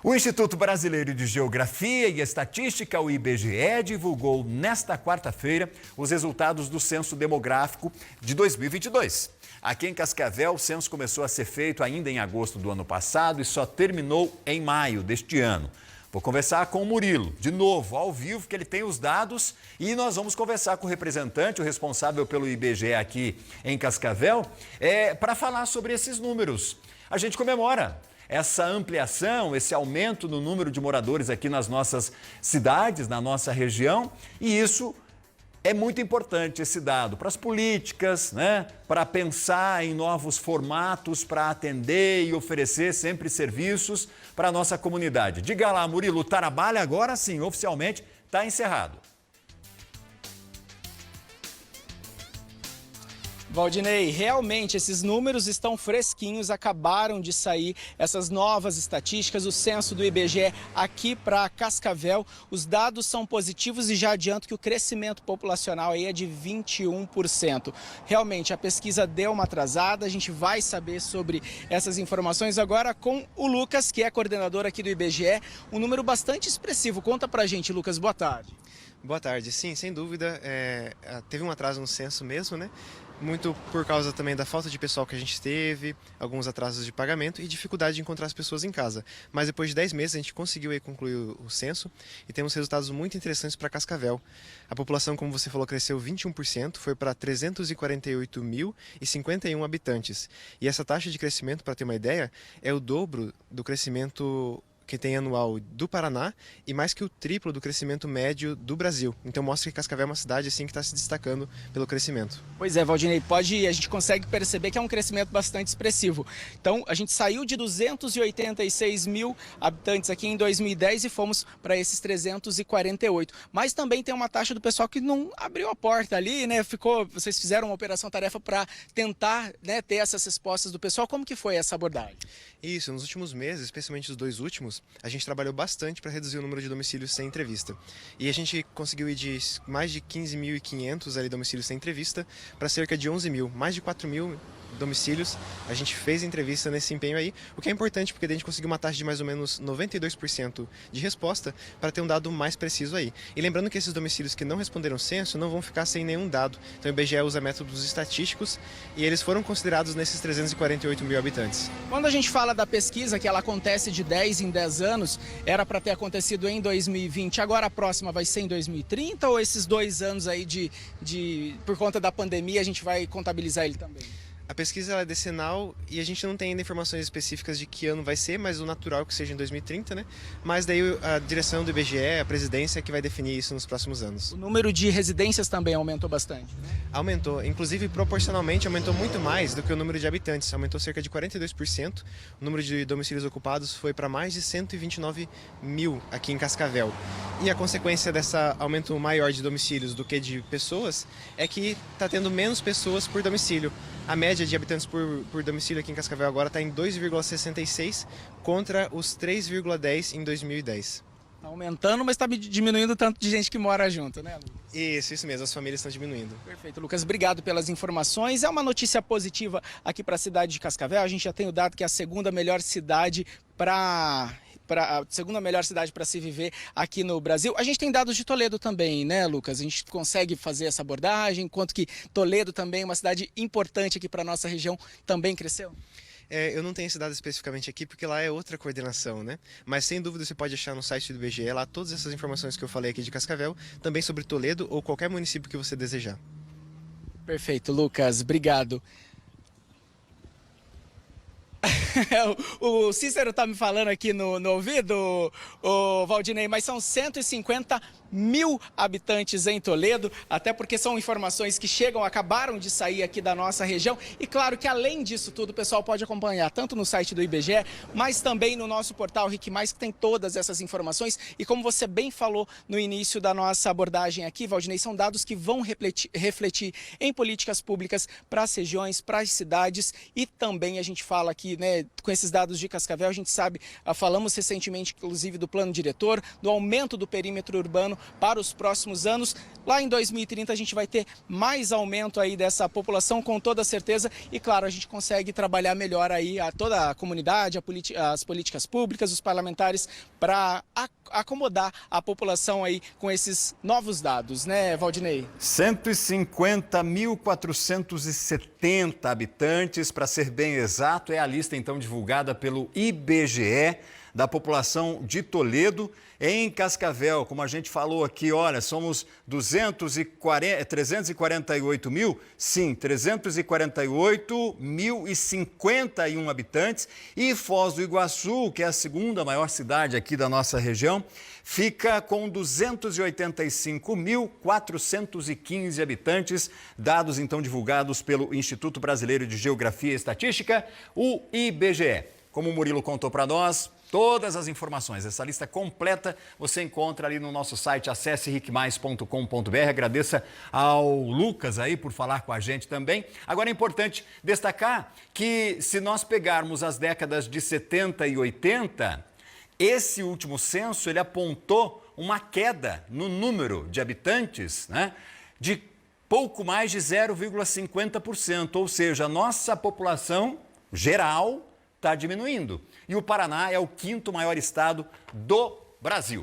O Instituto Brasileiro de Geografia e Estatística, o IBGE, divulgou nesta quarta-feira os resultados do Censo Demográfico de 2022. Aqui em Cascavel, o censo começou a ser feito ainda em agosto do ano passado e só terminou em maio deste ano. Vou conversar com o Murilo, de novo, ao vivo, que ele tem os dados, e nós vamos conversar com o representante, o responsável pelo IBGE aqui em Cascavel, para falar sobre esses números. A gente comemora essa ampliação, esse aumento no número de moradores aqui nas nossas cidades, na nossa região, e isso é muito importante, esse dado, para as políticas, né? Para pensar em novos formatos, para atender e oferecer sempre serviços para a nossa comunidade. Diga lá, Murilo, o trabalho agora sim, oficialmente, está encerrado. Valdinei, realmente esses números estão fresquinhos, acabaram de sair essas novas estatísticas, o censo do IBGE aqui para Cascavel. Os dados são positivos e já adianto que o crescimento populacional aí é de 21%. Realmente a pesquisa deu uma atrasada, a gente vai saber sobre essas informações agora com o Lucas, que é coordenador aqui do IBGE. Um número bastante expressivo. Conta pra gente, Lucas, boa tarde. Boa tarde, sim, sem dúvida, teve um atraso no censo mesmo, né? Muito por causa também da falta de pessoal que a gente teve, alguns atrasos de pagamento e dificuldade de encontrar as pessoas em casa. Mas depois de 10 meses a gente conseguiu aí concluir o censo e temos resultados muito interessantes para Cascavel. A população, como você falou, cresceu 21%, foi para 348.051 habitantes. E essa taxa de crescimento, para ter uma ideia, é o dobro do crescimento que tem anual do Paraná e mais que o triplo do crescimento médio do Brasil. Então mostra que Cascavel é uma cidade assim que está se destacando pelo crescimento. Pois é, Valdinei, a gente consegue perceber que é um crescimento bastante expressivo. Então a gente saiu de 286 mil habitantes aqui em 2010 e fomos para esses 348. Mas também tem uma taxa do pessoal que não abriu a porta ali, né? Vocês fizeram uma operação-tarefa para tentar, né, ter essas respostas do pessoal. Como que foi essa abordagem? Isso, nos últimos meses, especialmente os 2 últimos, a gente trabalhou bastante para reduzir o número de domicílios sem entrevista. E a gente conseguiu ir de mais de 15.500 ali domicílios sem entrevista para cerca de 11 mil, mais de 4 mil domicílios. A gente fez entrevista nesse empenho aí, o que é importante porque a gente conseguiu uma taxa de mais ou menos 92% de resposta para ter um dado mais preciso aí. E lembrando que esses domicílios que não responderam censo não vão ficar sem nenhum dado. Então o IBGE usa métodos estatísticos e eles foram considerados nesses 348 mil habitantes. Quando a gente fala da pesquisa, que ela acontece de 10 em 10 anos, era para ter acontecido em 2020, agora a próxima vai ser em 2030 ou esses 2 anos aí por conta da pandemia a gente vai contabilizar ele também? A pesquisa é decenal e a gente não tem ainda informações específicas de que ano vai ser, mas o natural é que seja em 2030, né? Mas daí a direção do IBGE, a presidência, é que vai definir isso nos próximos anos. O número de residências também aumentou bastante, né? Aumentou, inclusive proporcionalmente aumentou muito mais do que o número de habitantes, aumentou cerca de 42%. O número de domicílios ocupados foi para mais de 129 mil aqui em Cascavel. E a consequência desse aumento maior de domicílios do que de pessoas é que está tendo menos pessoas por domicílio. A média de habitantes por domicílio aqui em Cascavel agora está em 2,66 contra os 3,10 em 2010. Está aumentando, mas está diminuindo o tanto de gente que mora junto, né, Lucas? Isso mesmo, as famílias estão diminuindo. Perfeito, Lucas, obrigado pelas informações. É uma notícia positiva aqui para a cidade de Cascavel. A gente já tem o dado que é a segunda melhor cidade para se viver aqui no Brasil. A gente tem dados de Toledo também, né, Lucas? A gente consegue fazer essa abordagem, enquanto que Toledo também, uma cidade importante aqui para a nossa região, também cresceu? Eu não tenho esse dado especificamente aqui, porque lá é outra coordenação, né? Mas sem dúvida você pode achar no site do IBGE lá todas essas informações que eu falei aqui de Cascavel, também sobre Toledo ou qualquer município que você desejar. Perfeito, Lucas, obrigado. O Cícero tá me falando aqui no ouvido, o Valdinei, mas são 150 mil habitantes em Toledo, até porque são informações que acabaram de sair aqui da nossa região. E claro que além disso tudo, o pessoal pode acompanhar tanto no site do IBGE, mas também no nosso portal RIC+, que tem todas essas informações. E como você bem falou no início da nossa abordagem aqui, Valdinei, são dados que vão refletir em políticas públicas para as regiões, para as cidades, e também a gente fala aqui, né, né, com esses dados de Cascavel, a gente sabe, falamos recentemente, inclusive, do plano diretor, do aumento do perímetro urbano para os próximos anos. Lá em 2030 a gente vai ter mais aumento aí dessa população, com toda certeza, e claro, a gente consegue trabalhar melhor aí toda a comunidade, as políticas públicas, os parlamentares, para acomodar a população aí com esses novos dados, né, Valdinei? 150.470 habitantes, para ser bem exato, é a lista então divulgada pelo IBGE da população de Toledo. Em Cascavel, como a gente falou aqui, olha, somos 348 mil, sim, 348.051 habitantes. E Foz do Iguaçu, que é a segunda maior cidade aqui da nossa região, fica com 285.415 habitantes, dados então divulgados pelo Instituto Brasileiro de Geografia e Estatística, o IBGE. Como o Murilo contou para nós, todas as informações, essa lista completa, você encontra ali no nosso site, acesse ricmais.com.br. Agradeça ao Lucas aí por falar com a gente também. Agora é importante destacar que se nós pegarmos as décadas de 70 e 80, esse último censo ele apontou uma queda no número de habitantes, né, de pouco mais de 0,50%, ou seja, a nossa população geral está diminuindo. E o Paraná é o quinto maior estado do Brasil.